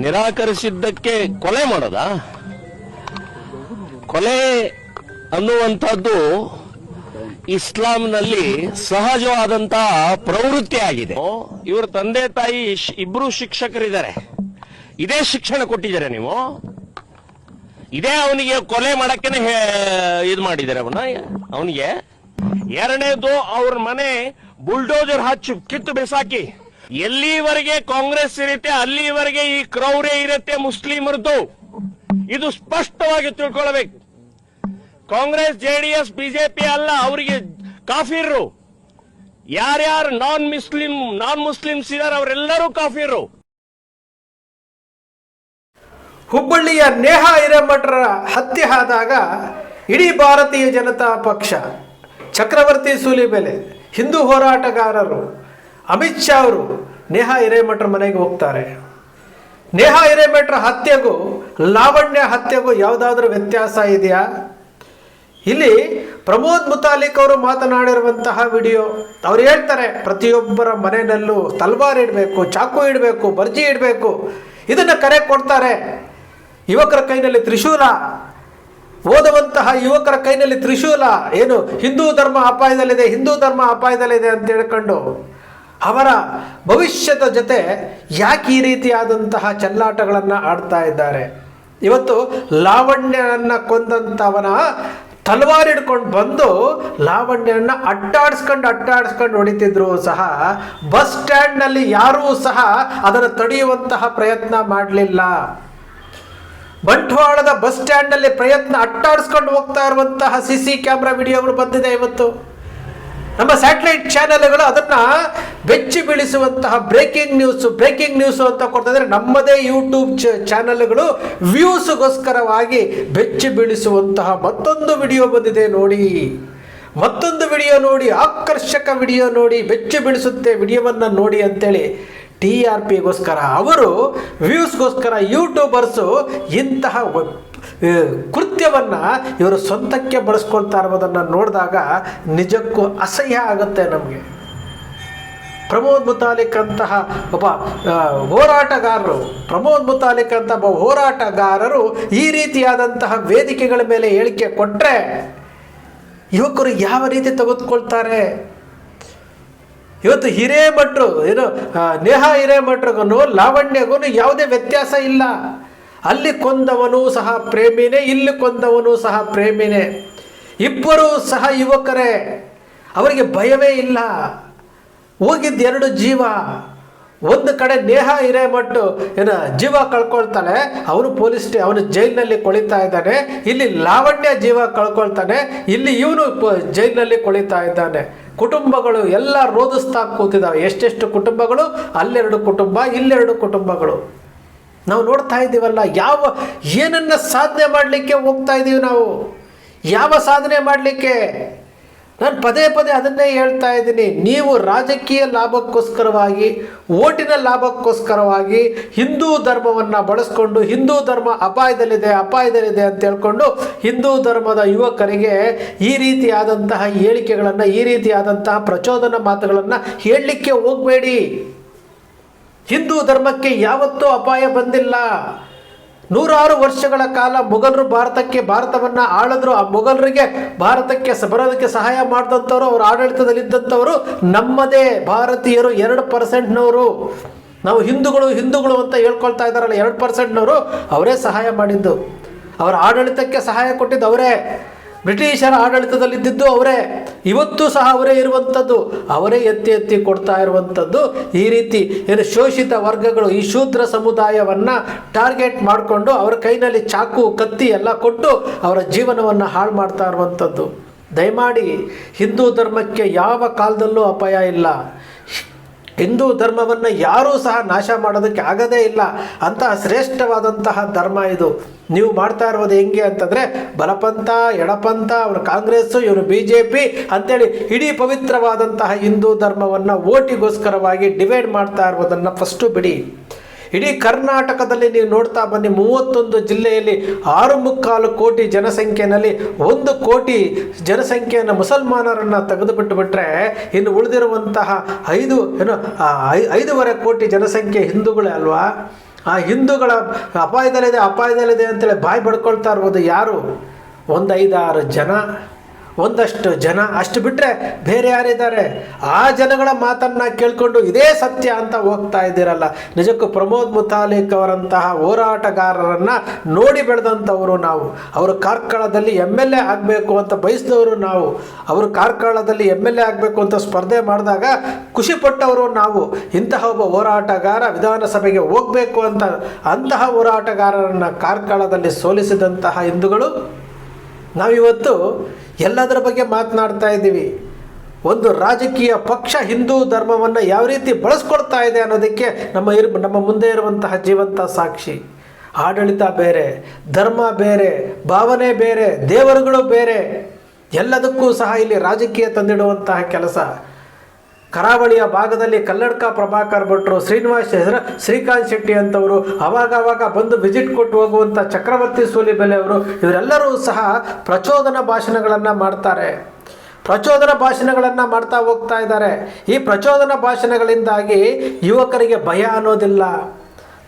ನಿರಾಕರಿಸಿದ್ದಕ್ಕೆ ಕೊಲೆ ಮಾಡೋದಾ? ಕೊಲೆ ಅನ್ನುವಂಥದ್ದು ಇಸ್ಲಾಂನಲ್ಲಿ ಸಹಜವಾದಂತಹ ಪ್ರವೃತ್ತಿ ಆಗಿದೆ. ಇವರ ತಂದೆ ತಾಯಿ ಇಬ್ರು ಶಿಕ್ಷಕರಿದ್ದಾರೆ. ಇದೇ ಶಿಕ್ಷಣ ಕೊಟ್ಟಿದ್ದಾರೆ ನೀವು, ಇದೇ ಅವನಿಗೆ ಕೊಲೆ ಮಾಡಕ್ಕೇನೆ ಇದು ಮಾಡಿದ್ದಾರೆ ಅವನಿಗೆ. ಎರಡನೇದು ಅವ್ರ ಮನೆ ಬುಲ್ಡೋಜರ್ ಹಚ್ಚಿ ಕಿತ್ತು ಬಿಸಾಕಿ. ಎಲ್ಲಿವರೆಗೆ ಕಾಂಗ್ರೆಸ್ ಇರುತ್ತೆ ಅಲ್ಲಿವರೆಗೆ ಈ ಕ್ರೌರ್ಯ ಇರುತ್ತೆ ಮುಸ್ಲಿಮರದ್ದು. ಇದು ಸ್ಪಷ್ಟವಾಗಿ ತಿಳ್ಕೊಳ್ಬೇಕು. ಕಾಂಗ್ರೆಸ್, ಜೆಡಿಎಸ್, ಬಿಜೆಪಿ ಅಲ್ಲ, ಅವರಿಗೆ ಕಾಫಿರು. ಯಾರ್ಯಾರು ನಾನ್ ಮುಸ್ಲಿಮ್ಸ್ ಇದ್ದಾರೆ ಅವರೆಲ್ಲರೂ ಕಾಫಿರು. ಹುಬ್ಬಳ್ಳಿಯ ನೇಹಾ ಹಿರೇಮಠರ ಹತ್ಯೆ ಆದಾಗ ಇಡೀ ಭಾರತೀಯ ಜನತಾ ಪಕ್ಷ, ಚಕ್ರವರ್ತಿ ಸೂಲಿಬೆಲೆ, ಹಿಂದೂ ಹೋರಾಟಗಾರರು, ಅಮಿತ್ ಶಾ ಅವರು ನೇಹಾ ಹಿರೇಮಠರ ಮನೆಗೆ ಹೋಗ್ತಾರೆ. ನೇಹಾ ಹಿರೇಮಠರ ಹತ್ಯೆಗೂ ಲಾವಣ್ಯ ಹತ್ಯೆಗೂ ಯಾವುದಾದ್ರೂ ವ್ಯತ್ಯಾಸ ಇದೆಯಾ? ಇಲ್ಲಿ ಪ್ರಮೋದ್ ಮುತಾಲಿಕ್ ಅವರು ಮಾತನಾಡಿರುವಂತಹ ವಿಡಿಯೋ, ಅವ್ರು ಹೇಳ್ತಾರೆ ಪ್ರತಿಯೊಬ್ಬರ ಮನೆಯಲ್ಲೂ ತಲ್ವಾರ್ ಇಡಬೇಕು, ಚಾಕು ಇಡಬೇಕು, ಬರ್ಜಿ ಇಡಬೇಕು, ಇದನ್ನು ಕರೆ ಕೊಡ್ತಾರೆ. ಯುವಕರ ಕೈನಲ್ಲಿ ತ್ರಿಶೂಲ, ಓದುವಂತಹ ಯುವಕರ ಕೈನಲ್ಲಿ ತ್ರಿಶೂಲ, ಏನು ಹಿಂದೂ ಧರ್ಮ ಅಪಾಯದಲ್ಲಿದೆ, ಹಿಂದೂ ಧರ್ಮ ಅಪಾಯದಲ್ಲಿದೆ ಅಂತ ಹೇಳ್ಕೊಂಡು ಅವರ ಭವಿಷ್ಯದ ಜೊತೆ ಯಾಕೆ ಈ ರೀತಿಯಾದಂತಹ ಚೆಲ್ಲಾಟಗಳನ್ನು ಆಡ್ತಾ ಇದ್ದಾರೆ? ಇವತ್ತು ಲಾವಣ್ಯನ ಕೊಂದಂಥವನ ತಲವಾರು ಹಿಡ್ಕೊಂಡು ಬಂದು ಲಾವಣ್ಯನ ಅಟ್ಟಾಡಿಸ್ಕೊಂಡು ಹೊಡಿತಿದ್ರು ಸಹ ಬಸ್ ಸ್ಟ್ಯಾಂಡ್ನಲ್ಲಿ ಯಾರೂ ಸಹ ಅದನ್ನು ತಡೆಯುವಂತಹ ಪ್ರಯತ್ನ ಮಾಡಲಿಲ್ಲ. ಬಂಟ್ವಾಳದ ಬಸ್ ಸ್ಟ್ಯಾಂಡ್ನಲ್ಲಿ ಅಟ್ಟಾಡಿಸ್ಕೊಂಡು ಹೋಗ್ತಾ ಇರುವಂತಹ CC ಕ್ಯಾಮ್ರಾ ವಿಡಿಯೋಗಳು ಬಂದಿದೆ. ಇವತ್ತು ನಮ್ಮ ಸ್ಯಾಟಲೈಟ್ ಚಾನೆಲ್ಗಳು ಅದನ್ನು ಬೆಚ್ಚಿ ಬೀಳಿಸುವಂತಹ ಬ್ರೇಕಿಂಗ್ ನ್ಯೂಸ್ ಅಂತ ಕೊಡ್ತಾ ಇದ್ದಾರೆ. ನಮ್ಮದೇ ಯೂಟ್ಯೂಬ್ ಚಾನೆಲ್ಗಳು ವ್ಯೂಸ್ಗೋಸ್ಕರವಾಗಿ ಬೆಚ್ಚಿ ಬೀಳಿಸುವಂತಹ ಮತ್ತೊಂದು ವಿಡಿಯೋ ಬಂದಿದೆ ನೋಡಿ. ಮತ್ತೊಂದು ವಿಡಿಯೋ ನೋಡಿ, ಆಕರ್ಷಕ ವಿಡಿಯೋ ನೋಡಿ, ಬೆಚ್ಚಿ ಬೀಳಿಸುತ್ತೆ ವಿಡಿಯೋವನ್ನು ನೋಡಿ ಅಂತೇಳಿ TRPಗೋಸ್ಕರ, ಅವರು ವ್ಯೂಸ್ಗೋಸ್ಕರ ಯೂಟ್ಯೂಬರ್ಸು ಇಂತಹ ಕೃತ್ಯವನ್ನು ಇವರು ಸ್ವಂತಕ್ಕೆ ಬಳಸ್ಕೊಳ್ತಾ ಇರೋದನ್ನು ನೋಡಿದಾಗ ನಿಜಕ್ಕೂ ಅಸಹ್ಯ ಆಗುತ್ತೆ ನಮಗೆ. ಪ್ರಮೋದ್ ಮುತಾಲಿಕ್ ಅಂತಹ ಒಬ್ಬ ಹೋರಾಟಗಾರರು ಈ ರೀತಿಯಾದಂತಹ ವೇದಿಕೆಗಳ ಮೇಲೆ ಹೇಳಿಕೆ ಕೊಟ್ಟರೆ ಯುವಕರು ಯಾವ ರೀತಿ ತೆಗೆದುಕೊಳ್ತಾರೆ? ಇವತ್ತು ಹಿರೇಮಠರು ನೇಹಾ ಹಿರೇಮಠರಿಗೂ ಲಾವಣ್ಯಗೂ ಯಾವುದೇ ವ್ಯತ್ಯಾಸ ಇಲ್ಲ. ಅಲ್ಲಿ ಕೊಂದವನು ಸಹ ಪ್ರೇಮಿನೇ, ಇಲ್ಲಿ ಕೊಂದವನು ಸಹ ಪ್ರೇಮಿನೇ. ಇಬ್ಬರೂ ಸಹ ಯುವಕರೇ, ಅವರಿಗೆ ಭಯವೇ ಇಲ್ಲ. ಹೋಗಿದ್ದು ಎರಡು ಜೀವ. ಒಂದು ಕಡೆ ನೇಹಾ ಹಿರೇಮಠ ಜೀವ ಕಳ್ಕೊಳ್ತಾನೆ, ಅವನು ಜೈಲಿನಲ್ಲಿ ಕೊಳಿತಾ ಇದ್ದಾನೆ. ಇಲ್ಲಿ ಲಾವಣ್ಯ ಜೀವ ಕಳ್ಕೊಳ್ತಾನೆ, ಇಲ್ಲಿ ಇವನು ಜೈಲಿನಲ್ಲಿ ಕೊಳಿತಾ ಇದ್ದಾನೆ. ಕುಟುಂಬಗಳು ಎಲ್ಲ ರೋಧಿಸ್ತಾ ಕೂತಿದ್ದಾವೆ. ಎಷ್ಟೆಷ್ಟು ಕುಟುಂಬಗಳು, ಅಲ್ಲೆರಡು ಕುಟುಂಬ, ಇಲ್ಲೆರಡು ಕುಟುಂಬಗಳು. ನಾವು ನೋಡ್ತಾ ಇದ್ದೀವಲ್ಲ, ಏನನ್ನ ಸಾಧನೆ ಮಾಡಲಿಕ್ಕೆ ಹೋಗ್ತಾ ಇದ್ದೀವಿ ನಾವು? ಯಾವ ಸಾಧನೆ ಮಾಡಲಿಕ್ಕೆ? ನಾನು ಪದೇ ಅದನ್ನೇ ಹೇಳ್ತಾ ಇದ್ದೀನಿ. ನೀವು ರಾಜಕೀಯ ಲಾಭಕ್ಕೋಸ್ಕರವಾಗಿ, ಓಟಿನ ಲಾಭಕ್ಕೋಸ್ಕರವಾಗಿ ಹಿಂದೂ ಧರ್ಮವನ್ನು ಬಳಸ್ಕೊಂಡು ಹಿಂದೂ ಧರ್ಮ ಅಪಾಯದಲ್ಲಿದೆ ಅಂತ ಹೇಳ್ಕೊಂಡು ಹಿಂದೂ ಧರ್ಮದ ಯುವಕರಿಗೆ ಈ ರೀತಿಯಾದಂತಹ ಹೇಳಿಕೆಗಳನ್ನು, ಈ ರೀತಿಯಾದಂತಹ ಪ್ರಚೋದನಾ ಮಾತುಗಳನ್ನು ಹೇಳಲಿಕ್ಕೆ ಹೋಗಬೇಡಿ. ಹಿಂದೂ ಧರ್ಮಕ್ಕೆ ಯಾವತ್ತೂ ಅಪಾಯ ಬಂದಿಲ್ಲ. ನೂರಾರು ವರ್ಷಗಳ ಕಾಲ ಮೊಘಲರು ಭಾರತವನ್ನು ಆಳಿದ್ರು. ಆ ಮೊಘಲರಿಗೆ ಭಾರತಕ್ಕೆ ಬರೋದಕ್ಕೆ ಸಹಾಯ ಮಾಡಿದಂಥವ್ರು, ಅವರು ಆಡಳಿತದಲ್ಲಿದ್ದಂಥವರು ನಮ್ಮದೇ ಭಾರತೀಯರು 2%ನವರು. ನಾವು ಹಿಂದೂಗಳು ಅಂತ ಹೇಳ್ಕೊಳ್ತಾ ಇದ್ದಾರಲ್ಲ, 2%ನವರು ಅವರೇ ಸಹಾಯ ಮಾಡಿದ್ದು. ಅವರ ಆಡಳಿತಕ್ಕೆ ಸಹಾಯ ಕೊಟ್ಟಿದ್ದು ಅವರೇ. ಬ್ರಿಟಿಷರ ಆಡಳಿತದಲ್ಲಿದ್ದಿದ್ದು ಅವರೇ. ಇವತ್ತು ಸಹ ಅವರೇ ಇರುವಂಥದ್ದು, ಅವರೇ ಎತ್ತಿ ಕೊಡ್ತಾ ಇರುವಂಥದ್ದು. ಈ ರೀತಿ ಶೋಷಿತ ವರ್ಗಗಳು, ಈ ಶೂದ್ರ ಸಮುದಾಯವನ್ನು ಟಾರ್ಗೆಟ್ ಮಾಡಿಕೊಂಡು ಅವರ ಕೈನಲ್ಲಿ ಚಾಕು, ಕತ್ತಿ ಎಲ್ಲ ಕೊಟ್ಟು ಅವರ ಜೀವನವನ್ನು ಹಾಳು ಮಾಡ್ತಾ ಇರುವಂಥದ್ದು. ದಯಮಾಡಿ ಹಿಂದೂ ಧರ್ಮಕ್ಕೆ ಯಾವ ಕಾಲದಲ್ಲೂ ಅಪಾಯ ಇಲ್ಲ. ಹಿಂದೂ ಧರ್ಮವನ್ನು ಯಾರೂ ಸಹ ನಾಶ ಮಾಡೋದಕ್ಕೆ ಆಗದೇ ಇಲ್ಲ. ಅಂತಹ ಶ್ರೇಷ್ಠವಾದಂತಹ ಧರ್ಮ ಇದು. ನೀವು ಮಾಡ್ತಾ ಇರೋದು ಹೆಂಗೆ ಅಂತಂದರೆ ಬಲಪಂಥ, ಎಡಪಂಥ, ಅವನು ಕಾಂಗ್ರೆಸ್ಸು, ಇವನು BJP ಅಂತೇಳಿ ಇಡೀ ಪವಿತ್ರವಾದಂತಹ ಹಿಂದೂ ಧರ್ಮವನ್ನು ಓಟಿಗೋಸ್ಕರವಾಗಿ ಡಿವೈಡ್ ಮಾಡ್ತಾ ಇರೋದನ್ನು ಫಸ್ಟು ಬಿಡಿ. ಇಡೀ ಕರ್ನಾಟಕದಲ್ಲಿ ನೀವು ನೋಡ್ತಾ ಬನ್ನಿ, 31 ಜಿಲ್ಲೆಯಲ್ಲಿ 6.25 ಕೋಟಿ ಜನಸಂಖ್ಯೆಯಲ್ಲಿ 1 ಕೋಟಿ ಜನಸಂಖ್ಯೆಯನ್ನು ಮುಸಲ್ಮಾನರನ್ನು ತೆಗೆದುಬಿಟ್ಟುಬಿಟ್ರೆ ಇನ್ನು ಉಳಿದಿರುವಂತಹ 5.5 ಕೋಟಿ ಜನಸಂಖ್ಯೆ ಹಿಂದೂಗಳೇ ಅಲ್ವಾ? ಆ ಹಿಂದೂಗಳ ಅಪಾಯದಲ್ಲಿದೆ ಅಂತೇಳಿ ಬಾಯಿ ಬಡ್ಕೊಳ್ತಾ ಇರ್ಬೋದು ಯಾರು? ಒಂದು 5-6 ಜನ, ಒಂದಷ್ಟು ಜನ, ಅಷ್ಟು ಬಿಟ್ಟರೆ ಬೇರೆ ಯಾರಿದ್ದಾರೆ? ಆ ಜನಗಳ ಮಾತನ್ನು ಕೇಳಿಕೊಂಡು ಇದೇ ಸತ್ಯ ಅಂತ ಹೋಗ್ತಾ ಇದ್ದೀರಲ್ಲ. ನಿಜಕ್ಕೂ ಪ್ರಮೋದ್ ಮುತಾಲಿಕ್ ಅವರಂತಹ ಹೋರಾಟಗಾರರನ್ನು ನೋಡಿ ಬೆಳೆದಂಥವರು ನಾವು. ಅವರು ಕಾರ್ಕಳದಲ್ಲಿ MLA ಆಗಬೇಕು ಅಂತ ಬಯಸಿದವರು ನಾವು. ಅವರು ಕಾರ್ಕಳದಲ್ಲಿ MLA ಆಗಬೇಕು ಅಂತ ಸ್ಪರ್ಧೆ ಮಾಡಿದಾಗ ಖುಷಿಪಟ್ಟವರು ನಾವು. ಇಂತಹ ಒಬ್ಬ ಹೋರಾಟಗಾರ ವಿಧಾನಸಭೆಗೆ ಹೋಗಬೇಕು ಅಂತ ಅಂತಹ ಹೋರಾಟಗಾರರನ್ನು ಕಾರ್ಕಳದಲ್ಲಿ ಸೋಲಿಸಿದಂತಹ ಹಿಂದೂಗಳು ನಾವಿವತ್ತು ಎಲ್ಲದರ ಬಗ್ಗೆ ಮಾತನಾಡ್ತಾ ಇದ್ದೀವಿ. ಒಂದು ರಾಜಕೀಯ ಪಕ್ಷ ಹಿಂದೂ ಧರ್ಮವನ್ನು ಯಾವ ರೀತಿ ಬಳಸ್ಕೊಳ್ತಾ ಇದೆ ಅನ್ನೋದಕ್ಕೆ ನಮ್ಮ ಮುಂದೆ ಇರುವಂತಹ ಜೀವಂತ ಸಾಕ್ಷಿ. ಆಡಳಿತ ಬೇರೆ, ಧರ್ಮ ಬೇರೆ, ಭಾವನೆ ಬೇರೆ, ದೇವರುಗಳು ಬೇರೆ, ಎಲ್ಲದಕ್ಕೂ ಸಹ ಇಲ್ಲಿ ರಾಜಕೀಯ ತಂದಿಡುವಂತಹ ಕೆಲಸ. ಕರಾವಳಿಯ ಭಾಗದಲ್ಲಿ ಕಲ್ಲಡ್ಕ ಪ್ರಭಾಕರ್ ಭಟ್ರು, ಶ್ರೀಕಾಂತ್ ಶೆಟ್ಟಿ ಅಂತವರು, ಅವಾಗ ಬಂದು ವಿಸಿಟ್ ಕೊಟ್ಟು ಹೋಗುವಂಥ ಚಕ್ರವರ್ತಿ ಸೂಲಿಬೆಲೆ ಅವರು, ಇವರೆಲ್ಲರೂ ಸಹ ಪ್ರಚೋದನಾ ಭಾಷಣಗಳನ್ನು ಮಾಡ್ತಾರೆ. ಪ್ರಚೋದನಾ ಭಾಷಣಗಳನ್ನು ಮಾಡ್ತಾ ಹೋಗ್ತಾ ಇದ್ದಾರೆ. ಈ ಪ್ರಚೋದನಾ ಭಾಷಣಗಳಿಂದಾಗಿ ಯುವಕರಿಗೆ ಭಯ ಅನ್ನೋದಿಲ್ಲ.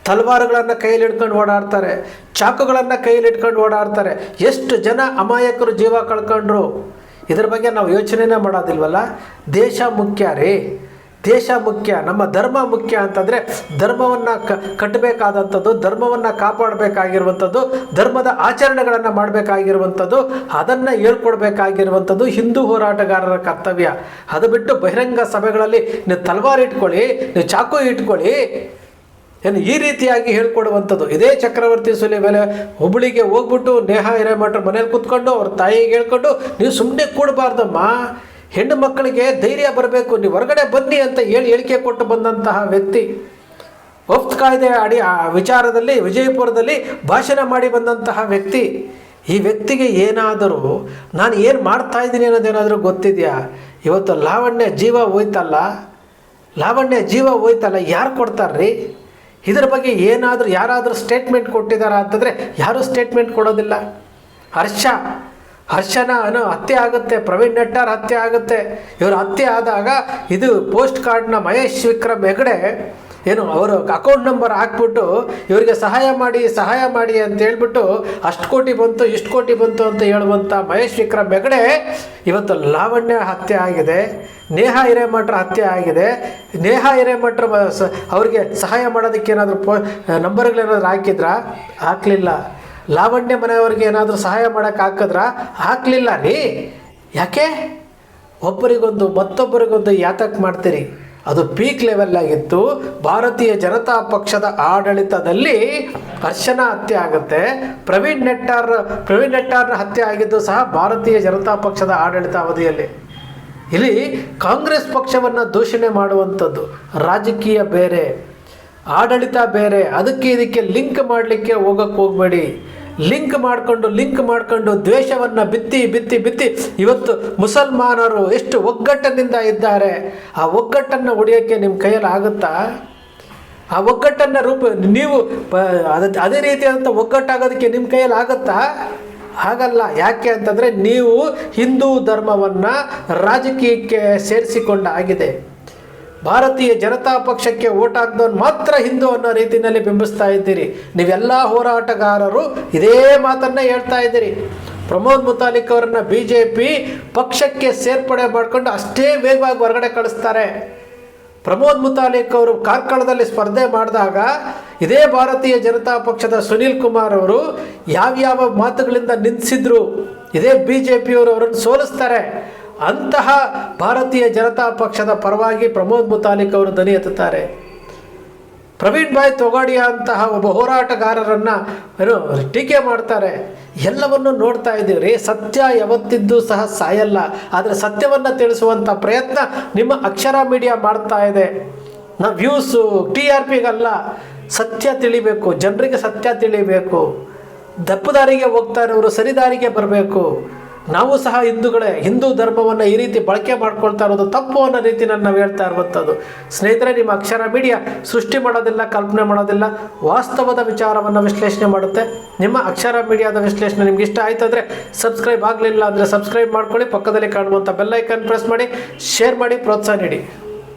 ತಲವಾರುಗಳನ್ನು ಕೈಯಲ್ಲಿ ಹಿಡ್ಕೊಂಡು ಓಡಾಡ್ತಾರೆ, ಚಾಕುಗಳನ್ನು ಕೈಯಲ್ಲಿ ಇಟ್ಕೊಂಡು ಓಡಾಡ್ತಾರೆ. ಎಷ್ಟು ಜನ ಅಮಾಯಕರು ಜೀವ ಕಳ್ಕೊಂಡ್ರು. ಇದರ ಬಗ್ಗೆ ನಾವು ಯೋಚನೆನೇ ಮಾಡೋದಿಲ್ವಲ್ಲ. ದೇಶ ಮುಖ್ಯ ರೀ, ದೇಶ ಮುಖ್ಯ, ನಮ್ಮ ಧರ್ಮ ಮುಖ್ಯ ಅಂತಂದರೆ ಧರ್ಮವನ್ನು ಕಟ್ಟಬೇಕಾದಂಥದ್ದು, ಧರ್ಮವನ್ನು ಕಾಪಾಡಬೇಕಾಗಿರುವಂಥದ್ದು, ಧರ್ಮದ ಆಚರಣೆಗಳನ್ನು ಮಾಡಬೇಕಾಗಿರುವಂಥದ್ದು, ಅದನ್ನು ಹೇಳ್ಕೊಡ್ಬೇಕಾಗಿರುವಂಥದ್ದು ಹಿಂದೂ ಹೋರಾಟಗಾರರ ಕರ್ತವ್ಯ. ಅದು ಬಿಟ್ಟು ಬಹಿರಂಗ ಸಭೆಗಳಲ್ಲಿ ನೀವು ತಲವಾರು ಇಟ್ಕೊಳ್ಳಿ, ನೀವು ಚಾಕು ಇಟ್ಕೊಳ್ಳಿ, ಏನು ಈ ರೀತಿಯಾಗಿ ಹೇಳ್ಕೊಡುವಂಥದ್ದು. ಇದೇ ಚಕ್ರವರ್ತಿ ಸೂಲಿಬೆಲೆ ಹುಬ್ಬಳ್ಳಿಗೆ ಹೋಗ್ಬಿಟ್ಟು ನೇಹಾ ಹಿರೇಮಠರ ಮನೇಲಿ ಕೂತ್ಕೊಂಡು ಅವ್ರ ತಾಯಿಗೆ ಹೇಳ್ಕೊಂಡು, ನೀವು ಸುಮ್ಮನೆ ಕೂಡಬಾರ್ದಮ್ಮ, ಹೆಣ್ಣು ಮಕ್ಕಳಿಗೆ ಧೈರ್ಯ ಬರಬೇಕು, ನೀವು ಹೊರಗಡೆ ಬನ್ನಿ ಅಂತ ಹೇಳಿಕೆ ಕೊಟ್ಟು ಬಂದಂತಹ ವ್ಯಕ್ತಿ. ವಕ್ಫ್ ಕಾಯ್ದೆ ವಿಚಾರದಲ್ಲಿ ವಿಜಯಪುರದಲ್ಲಿ ಭಾಷಣ ಮಾಡಿ ಬಂದಂತಹ ವ್ಯಕ್ತಿ. ಈ ವ್ಯಕ್ತಿಗೆ ಏನಾದರೂ ನಾನು ಏನು ಮಾಡ್ತಾ ಇದ್ದೀನಿ ಅನ್ನೋದೇನಾದರೂ ಗೊತ್ತಿದೆಯಾ? ಇವತ್ತು ಲಾವಣ್ಯ ಜೀವ ಹೋಯ್ತಲ್ಲ, ಯಾರು ಕೊಡ್ತಾರ್ರಿ? ಇದರ ಬಗ್ಗೆ ಏನಾದರೂ ಯಾರಾದರೂ ಸ್ಟೇಟ್ಮೆಂಟ್ ಕೊಟ್ಟಿದ್ದಾರಾ ಅಂತಂದರೆ ಯಾರೂ ಸ್ಟೇಟ್ಮೆಂಟ್ ಕೊಡೋದಿಲ್ಲ. ಹರ್ಷನ ಹತ್ಯೆ ಆಗುತ್ತೆ, ಪ್ರವೀಣ್ ನೆಟ್ಟಾರ್ ಹತ್ಯೆ ಆಗುತ್ತೆ. ಇವರು ಹತ್ಯೆ ಆದಾಗ ಇದು ಪೋಸ್ಟ್ ಕಾರ್ಡ್ನ ಮಹೇಶ್ ವಿಕ್ರಮ್ ಹೆಗಡೆ ಏನು ಅವರು ಅಕೌಂಟ್ ನಂಬರ್ ಹಾಕ್ಬಿಟ್ಟು ಇವರಿಗೆ ಸಹಾಯ ಮಾಡಿ ಅಂತ ಹೇಳ್ಬಿಟ್ಟು ಅಷ್ಟು ಕೋಟಿ ಬಂತು ಇಷ್ಟು ಕೋಟಿ ಬಂತು ಅಂತ ಹೇಳುವಂಥ ಮಹೇಶ್ ವಿಕ್ರಮ್ ಹೆಗಡೆ ಇವತ್ತು ಲಾವಣ್ಯ ಹತ್ಯೆ ಆಗಿದೆ, ನೇಹಾ ಹಿರೇಮಠರ ಹತ್ಯೆ ಆಗಿದೆ. ನೇಹಾ ಹಿರೇಮಠರ ಅವರಿಗೆ ಸಹಾಯ ಮಾಡೋದಕ್ಕೆ ಏನಾದರೂ ನಂಬರ್ಗಳೇನಾದರೂ ಹಾಕಲಿಲ್ಲ. ಲಾವಣ್ಯ ಮನೆಯವ್ರಿಗೆ ಏನಾದರೂ ಸಹಾಯ ಮಾಡೋಕ್ಕೆ ಹಾಕಲಿಲ್ಲ ರೀ. ಯಾಕೆ? ಒಬ್ಬರಿಗೊಂದು ಮತ್ತೊಬ್ಬರಿಗೊಂದು ಯಾತಕ್ಕೆ ಮಾಡ್ತೀರಿ? ಅದು ಪೀಕ್ ಲೆವೆಲ್ ಆಗಿತ್ತು. ಭಾರತೀಯ ಜನತಾ ಪಕ್ಷದ ಆಡಳಿತದಲ್ಲಿ ಹರ್ಷನ ಹತ್ಯೆ ಆಗುತ್ತೆ. ಪ್ರವೀಣ್ ನೆಟ್ಟಾರ್ನ ಹತ್ಯೆ ಆಗಿದ್ದು ಸಹ ಭಾರತೀಯ ಜನತಾ ಪಕ್ಷದ ಆಡಳಿತ ಅವಧಿಯಲ್ಲಿ. ಇಲ್ಲಿ ಕಾಂಗ್ರೆಸ್ ಪಕ್ಷವನ್ನು ದೂಷಣೆ ಮಾಡುವಂಥದ್ದು. ರಾಜಕೀಯ ಬೇರೆ, ಆಡಳಿತ ಬೇರೆ. ಇದಕ್ಕೆ ಲಿಂಕ್ ಮಾಡಲಿಕ್ಕೆ ಹೋಗಬೇಡಿ. ಲಿಂಕ್ ಮಾಡಿಕೊಂಡು ದ್ವೇಷವನ್ನು ಬಿತ್ತಿ ಇವತ್ತು ಮುಸಲ್ಮಾನರು ಎಷ್ಟು ಒಗ್ಗಟ್ಟಿನಿಂದ ಇದ್ದಾರೆ. ಆ ಒಗ್ಗಟ್ಟನ್ನು ಹೊಡೆಯೋಕ್ಕೆ ನಿಮ್ಮ ಕೈಯಲ್ಲಿ ಆಗುತ್ತಾ? ಆ ಒಗ್ಗಟ್ಟನ್ನು ನೀವು ಅದೇ ರೀತಿಯಾದಂಥ ಒಗ್ಗಟ್ಟಾಗೋದಕ್ಕೆ ನಿಮ್ಮ ಕೈಯಲ್ಲಿ ಆಗುತ್ತಾ? ಹಾಗಲ್ಲ. ಯಾಕೆ ಅಂತಂದರೆ ನೀವು ಹಿಂದೂ ಧರ್ಮವನ್ನು ರಾಜಕೀಯಕ್ಕೆ ಸೇರಿಸಿಕೊಂಡಾಗಿದೆ. ಭಾರತೀಯ ಜನತಾ ಪಕ್ಷಕ್ಕೆ ಓಟ್ ಹಾಕಿದವನು ಮಾತ್ರ ಹಿಂದೂ ಅನ್ನೋ ರೀತಿಯಲ್ಲಿ ಬಿಂಬಿಸ್ತಾ ಇದ್ದೀರಿ. ನೀವೆಲ್ಲ ಹೋರಾಟಗಾರರು ಇದೇ ಮಾತನ್ನು ಹೇಳ್ತಾ ಇದ್ದೀರಿ. ಪ್ರಮೋದ್ ಮುತಾಲಿಕ್ ಅವರನ್ನು BJP ಪಕ್ಷಕ್ಕೆ ಸೇರ್ಪಡೆ ಮಾಡಿಕೊಂಡು ಅಷ್ಟೇ ವೇಗವಾಗಿ ಹೊರಗಡೆ ಕಳಿಸ್ತಾರೆ. ಪ್ರಮೋದ್ ಮುತಾಲಿಕ್ ಅವರು ಕಾರ್ಕಳದಲ್ಲಿ ಸ್ಪರ್ಧೆ ಮಾಡಿದಾಗ ಇದೇ ಭಾರತೀಯ ಜನತಾ ಪಕ್ಷದ ಸುನೀಲ್ ಕುಮಾರ್ ಅವರು ಯಾವ್ಯಾವ ಮಾತುಗಳಿಂದ ನಿಂದಿಸಿದ್ರು, ಇದೇ BJPಯವರು ಅವರನ್ನು ಸೋಲಿಸ್ತಾರೆ. ಅಂತಹ ಭಾರತೀಯ ಜನತಾ ಪಕ್ಷದ ಪರವಾಗಿ ಪ್ರಮೋದ್ ಮುತಾಲಿಕ್ ಅವರು ಧ್ವನಿ ಎತ್ತುತ್ತಾರೆ. ಪ್ರವೀಣ್ ಭಾಯ್ ತೊಗಾಡಿಯಾ ಅಂತಹ ಒಬ್ಬ ಹೋರಾಟಗಾರರನ್ನು ಟೀಕೆ ಮಾಡ್ತಾರೆ. ಎಲ್ಲವನ್ನು ನೋಡ್ತಾ ಇದ್ದೀವಿ. ಸತ್ಯ ಯಾವತ್ತಿದ್ದು ಸಹ ಸಾಯಲ್ಲ. ಆದರೆ ಸತ್ಯವನ್ನು ತಿಳಿಸುವಂಥ ಪ್ರಯತ್ನ ನಿಮ್ಮ ಅಕ್ಷರ ಮೀಡಿಯಾ ಮಾಡ್ತಾ ಇದೆ. ನಾವು ವ್ಯೂಸು TRPಗಲ್ಲ, ಸತ್ಯ ತಿಳಿಬೇಕು, ಜನರಿಗೆ ಸತ್ಯ ತಿಳಿಬೇಕು. ದಪ್ಪದಾರಿಗೆ ಹೋಗ್ತಾ ಇರೋರು ಸರಿದಾರಿಗೆ ಬರಬೇಕು. ನಾವು ಸಹ ಹಿಂದೂ ಧರ್ಮವನ್ನು ಈ ರೀತಿ ಬಳಕೆ ಮಾಡ್ಕೊಳ್ತಾ ಇರೋದು ತಪ್ಪು ಅನ್ನೋ ರೀತಿಯಲ್ಲಿ ನಾವು ಹೇಳ್ತಾ ಇರುವಂಥದ್ದು. ಸ್ನೇಹಿತರೆ, ನಿಮ್ಮ ಅಕ್ಷರ ಮೀಡಿಯಾ ಸೃಷ್ಟಿ ಮಾಡೋದಿಲ್ಲ, ಕಲ್ಪನೆ ಮಾಡೋದಿಲ್ಲ, ವಾಸ್ತವದ ವಿಚಾರವನ್ನು ವಿಶ್ಲೇಷಣೆ ಮಾಡುತ್ತೆ. ನಿಮ್ಮ ಅಕ್ಷರ ಮೀಡಿಯಾದ ವಿಶ್ಲೇಷಣೆ ನಿಮ್ಗೆ ಇಷ್ಟ ಆಯಿತು ಅಂದರೆ ಸಬ್ಸ್ಕ್ರೈಬ್ ಆಗಲಿಲ್ಲ ಅಂದರೆ ಸಬ್ಸ್ಕ್ರೈಬ್ ಮಾಡ್ಕೊಳ್ಳಿ. ಪಕ್ಕದಲ್ಲಿ ಕಾಣುವಂಥ ಬೆಲ್ ಐಕಾನ್ ಪ್ರೆಸ್ ಮಾಡಿ, ಶೇರ್ ಮಾಡಿ, ಪ್ರೋತ್ಸಾಹ ನೀಡಿ.